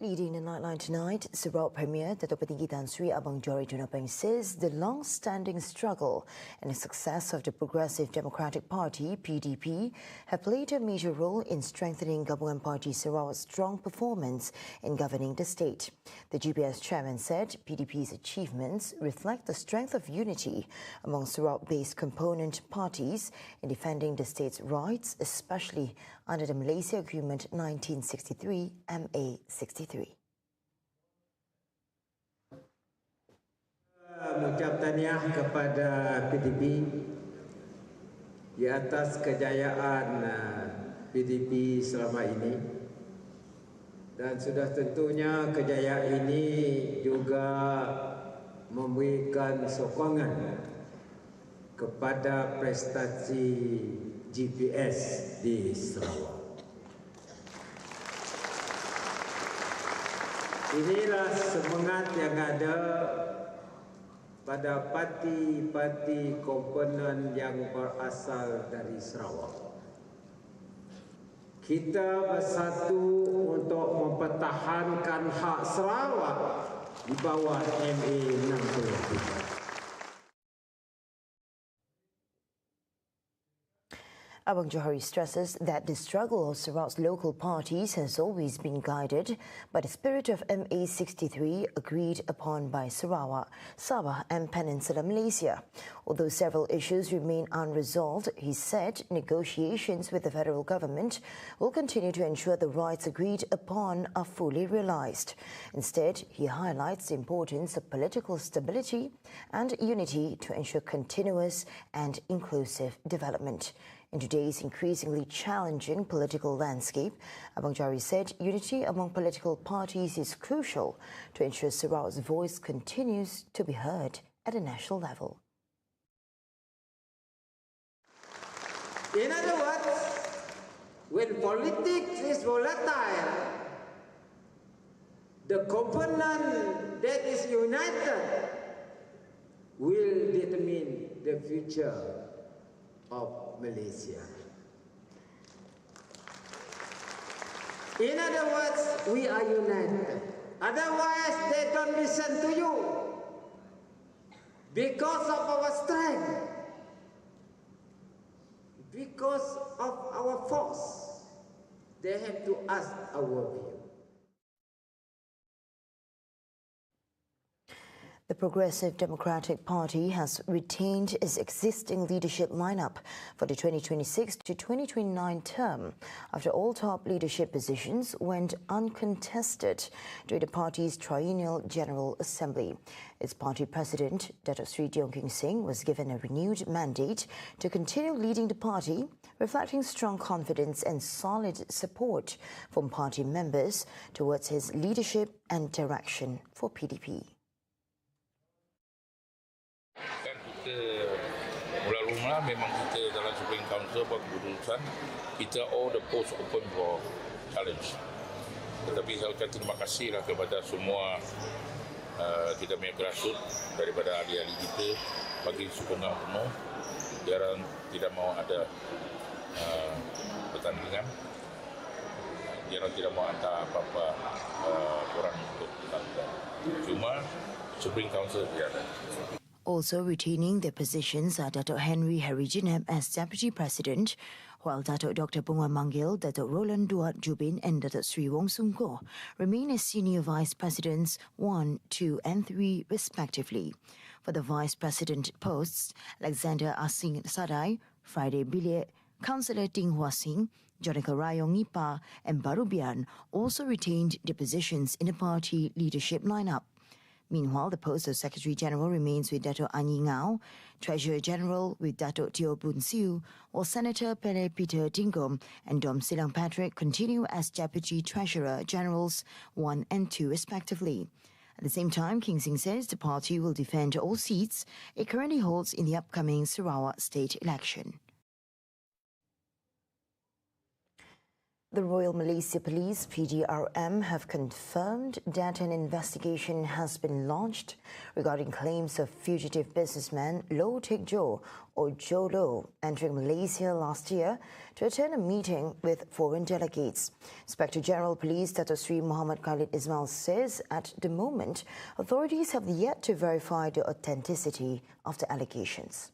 Leading the Nightline tonight, Sarawak Premier Dato' Petinggi Tan Sri Abang Johari Tunapeng says the long-standing struggle and the success of the Progressive Democratic Party, PDP, have played a major role in strengthening Gabungan Party Sarawak's strong performance in governing the state. The GPS chairman said PDP's achievements reflect the strength of unity among Sarawak-based component parties in defending the state's rights, especially under the Malaysia Agreement 1963 MA 63. Mengucap tahniah kepada PDP di atas kejayaan PDP selama ini, dan sudah tentunya kejayaan ini juga memberikan sokongan kepada prestasi GPS di Sarawak. Inilah semangat yang ada pada parti-parti komponen yang berasal dari Sarawak. Kita bersatu untuk mempertahankan hak Sarawak di bawah MA 63. Abang Johari stresses that the struggle of Sarawak's local parties has always been guided by the spirit of MA 63 agreed upon by Sarawak, Sabah and Peninsular Malaysia. Although several issues remain unresolved, he said negotiations with the federal government will continue to ensure the rights agreed upon are fully realised. Instead, he highlights the importance of political stability and unity to ensure continuous and inclusive development. In today's increasingly challenging political landscape, Abang Johari said unity among political parties is crucial to ensure Sarawak's voice continues to be heard at a national level. In other words, when politics is volatile, the component that is united will determine the future of Malaysia. In other words, we are united. Otherwise, they don't listen to you. Because of our strength, because of our force, they have to ask our view. The Progressive Democratic Party has retained its existing leadership lineup for the 2026 to 2029 term after all top leadership positions went uncontested during the party's triennial General Assembly. Its party president, Dato' Sri Tiong King Sing, was given a renewed mandate to continue leading the party, reflecting strong confidence and solid support from party members towards his leadership and direction for PDP. Mula-mula memang kita dalam Supreme Council buat keputusan kita all the post open for challenge. Tetapi saya ucapkan terima kasihlah kepada semua kita punya grassroots daripada ahli-ahli kita bagi sokongan penuh. Biar tidak mau ada pertandingan. Biar tidak mau hantar apa-apa orang untuk pertandingan. Cuma Supreme Council tiada. Also retaining their positions are Dato' Henry Harijinab as Deputy President, while Dato' Dr. Pungwan Manggil, Dato' Roland Duat Jubin and Dato' Sri Wong Sung Koh remain as Senior Vice Presidents 1, 2 and 3 respectively. For the Vice President posts, Alexander Asing Sadai, Friday Biliet, Councillor Ting Hua Sing, Jonica Rayong Nipa and Barubian also retained their positions in the party leadership lineup. Meanwhile, the post of Secretary General remains with Dato' Anyi Ngau, Treasurer General with Dato' Teo Boon Siu, while Senator Pele Peter Tingom and Dom Silang Patrick continue as Deputy Treasurer Generals 1 and 2 respectively. At the same time, King Sing says the party will defend all seats it currently holds in the upcoming Sarawak state election. The Royal Malaysia Police (PDRM) have confirmed that an investigation has been launched regarding claims of fugitive businessman Low Teck Jo, or Joe Low, entering Malaysia last year to attend a meeting with foreign delegates. Inspector General Police Dato Sri Muhammad Khalid Ismail says at the moment, authorities have yet to verify the authenticity of the allegations.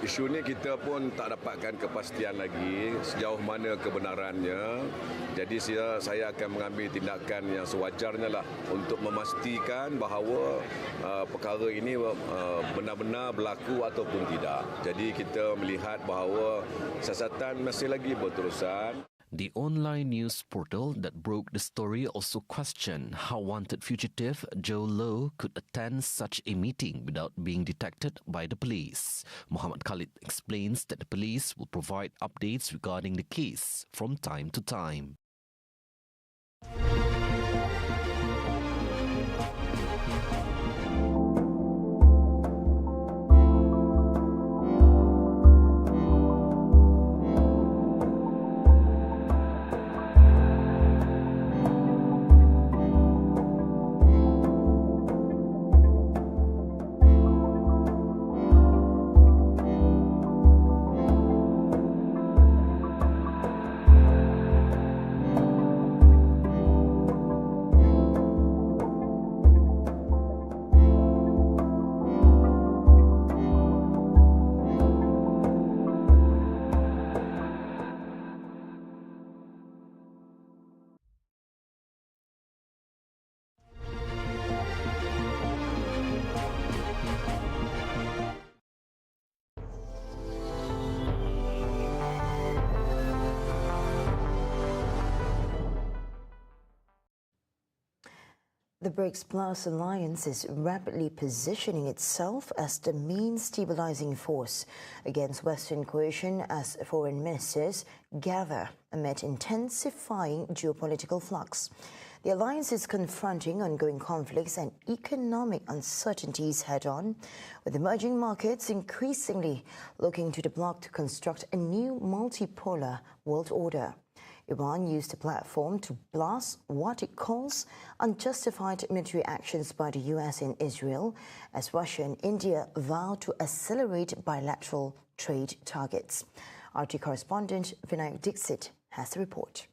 Isu ni kita pun tak dapatkan kepastian lagi sejauh mana kebenarannya. Jadi saya akan mengambil tindakan yang sewajarnya lah untuk memastikan bahawa perkara ini benar-benar berlaku ataupun tidak. Jadi kita melihat bahawa siasatan masih lagi berterusan. The online news portal that broke the story also questioned how wanted fugitive Joe Low could attend such a meeting without being detected by the police. Muhammad Khalid explains that the police will provide updates regarding the case from time to time. The BRICS Plus alliance is rapidly positioning itself as the main stabilizing force against Western coalition as foreign ministers gather amid intensifying geopolitical flux. The alliance is confronting ongoing conflicts and economic uncertainties head-on, with emerging markets increasingly looking to the bloc to construct a new multipolar world order. Iran used the platform to blast what it calls unjustified military actions by the US in Israel, as Russia and India vow to accelerate bilateral trade targets. RT correspondent Vinayak Dixit has the report.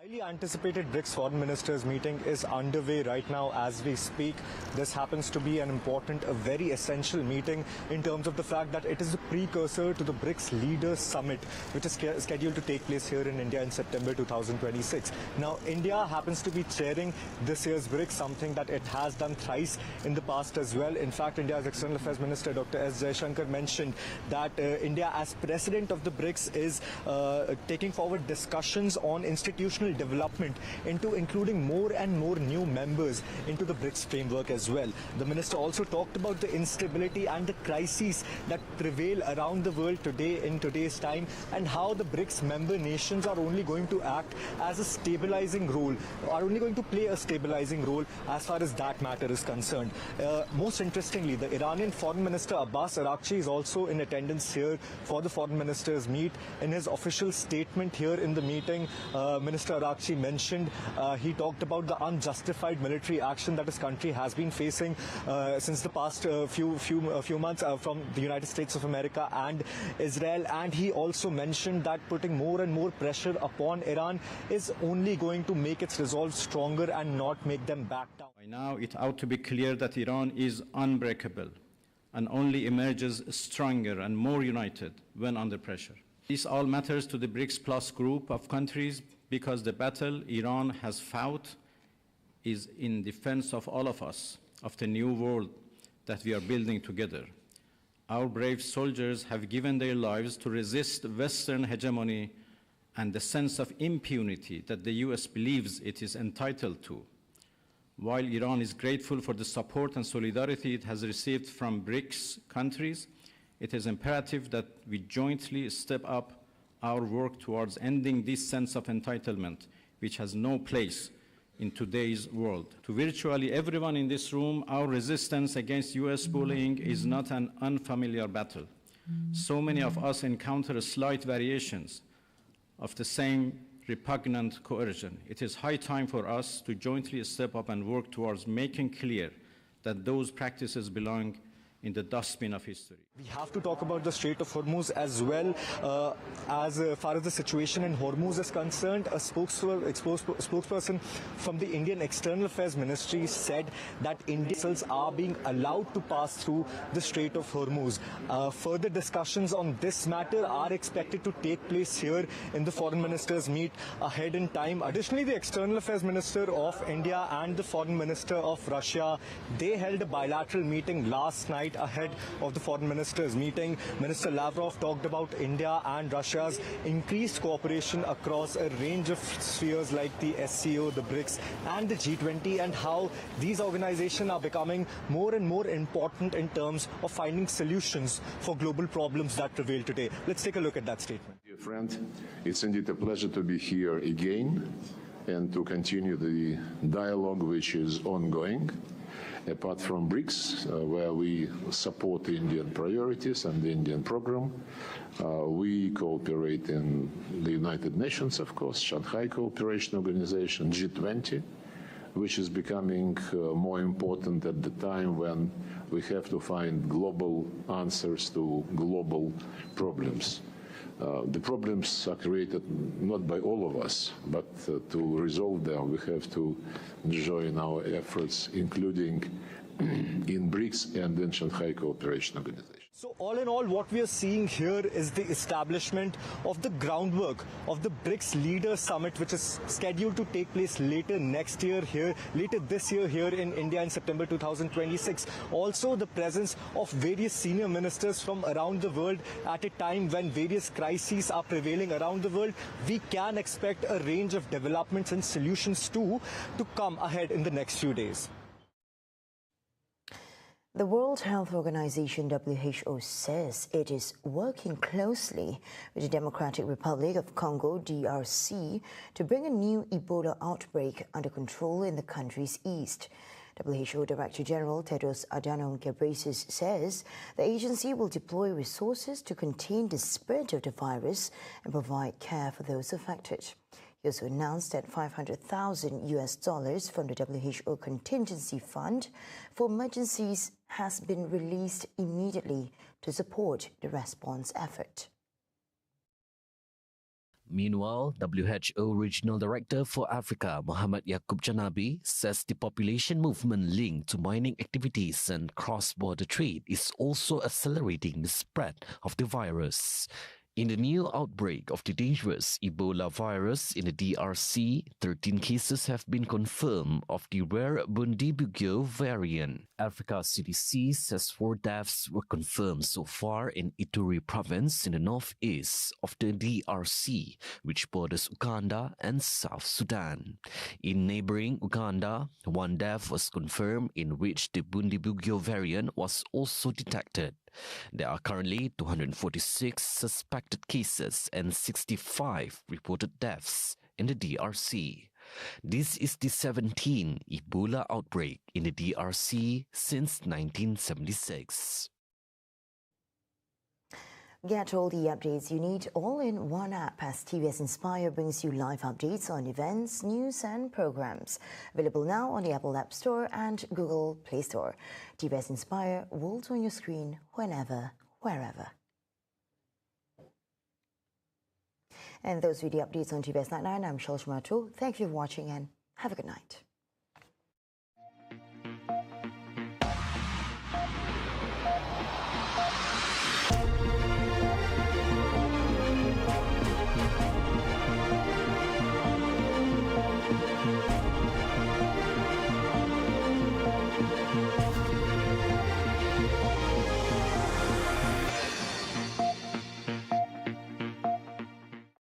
Highly anticipated BRICS foreign ministers meeting is underway right now as we speak. This happens to be an important, a very essential meeting in terms of the fact that it is a precursor to the BRICS Leaders Summit, which is scheduled to take place here in India in September 2026. Now, India happens to be chairing this year's BRICS, something that it has done thrice in the past as well. In fact, India's External Affairs Minister Dr. S. Jaishankar mentioned that India, as president of the BRICS, is taking forward discussions on institutional development into including more and more new members into the BRICS framework as well. The minister also talked about the instability and the crises that prevail around the world today in today's time, and how the BRICS member nations are only going to act as a stabilizing role, are only going to play a stabilizing role as far as that matter is concerned. Most interestingly, the Iranian Foreign Minister Abbas Araghchi is also in attendance here for the foreign ministers meet. In his official statement here in the meeting, Minister Araghchi mentioned, he talked about the unjustified military action that his country has been facing since the past few months from the United States of America and Israel, and he also mentioned that putting more and more pressure upon Iran is only going to make its resolve stronger and not make them back down. By now, it ought to be clear that Iran is unbreakable and only emerges stronger and more united when under pressure. This all matters to the BRICS Plus group of countries, because the battle Iran has fought is in defense of all of us, of the new world that we are building together. Our brave soldiers have given their lives to resist Western hegemony and the sense of impunity that the US believes it is entitled to. While Iran is grateful for the support and solidarity it has received from BRICS countries, it is imperative that we jointly step up our work towards ending this sense of entitlement, which has no place in today's world. To virtually everyone in this room, our resistance against US bullying is not an unfamiliar battle. So many of us encounter slight variations of the same repugnant coercion. It is high time for us to jointly step up and work towards making clear that those practices belong in the dustbin of history. We have to talk about the Strait of Hormuz as well. As far as the situation in Hormuz is concerned, a spokesperson from the Indian External Affairs Ministry said that Indian vessels are being allowed to pass through the Strait of Hormuz. Further discussions on this matter are expected to take place here in the foreign ministers meet ahead in time. Additionally, the External Affairs Minister of India and the Foreign Minister of Russia, they held a bilateral meeting last night ahead of the foreign ministers meeting. Minister Lavrov talked about India and Russia's increased cooperation across a range of spheres like the SCO, the BRICS and the G20, and how these organizations are becoming more and more important in terms of finding solutions for global problems that prevail today. Let's take a look at that statement. Dear friend, it's indeed a pleasure to be here again and to continue the dialogue which is ongoing. Apart from BRICS, where we support the Indian priorities and the Indian program, we cooperate in the United Nations, of course, Shanghai Cooperation Organization, G20, which is becoming more important at the time when we have to find global answers to global problems. The problems are created not by all of us, but to resolve them, we have to join our efforts, including in BRICS and in Shanghai Cooperation Organization. So all in all, what we are seeing here is the establishment of the groundwork of the BRICS Leaders Summit, which is scheduled to take place later this year here in India in September 2026. Also, the presence of various senior ministers from around the world at a time when various crises are prevailing around the world. We can expect a range of developments and solutions too to come ahead in the next few days. The World Health Organization (WHO) says it is working closely with the Democratic Republic of Congo (DRC) to bring a new Ebola outbreak under control in the country's east. WHO Director General Tedros Adhanom Ghebreyesus says the agency will deploy resources to contain the spread of the virus and provide care for those affected. He also announced that $500,000 from the WHO Contingency Fund for emergencies has been released immediately to support the response effort. Meanwhile, WHO Regional Director for Africa, Mohamed Yaqub Janabi, says the population movement linked to mining activities and cross-border trade is also accelerating the spread of the virus. In the new outbreak of the dangerous Ebola virus in the DRC, 13 cases have been confirmed of the rare Bundibugyo variant. Africa CDC says 4 deaths were confirmed so far in Ituri province in the northeast of the DRC, which borders Uganda and South Sudan. In neighboring Uganda, 1 death was confirmed in which the Bundibugyo variant was also detected. There are currently 246 suspected cases and 65 reported deaths in the DRC. This is the 17th Ebola outbreak in the DRC since 1976. Get all the updates you need all in one app as TVS Inspire brings you live updates on events, news and programs. Available now on the Apple App Store and Google Play Store. TVS Inspire, world on your screen, whenever, wherever. And those were the updates on TVS Nightline. I'm Shulshmato. Thank you for watching and have a good night.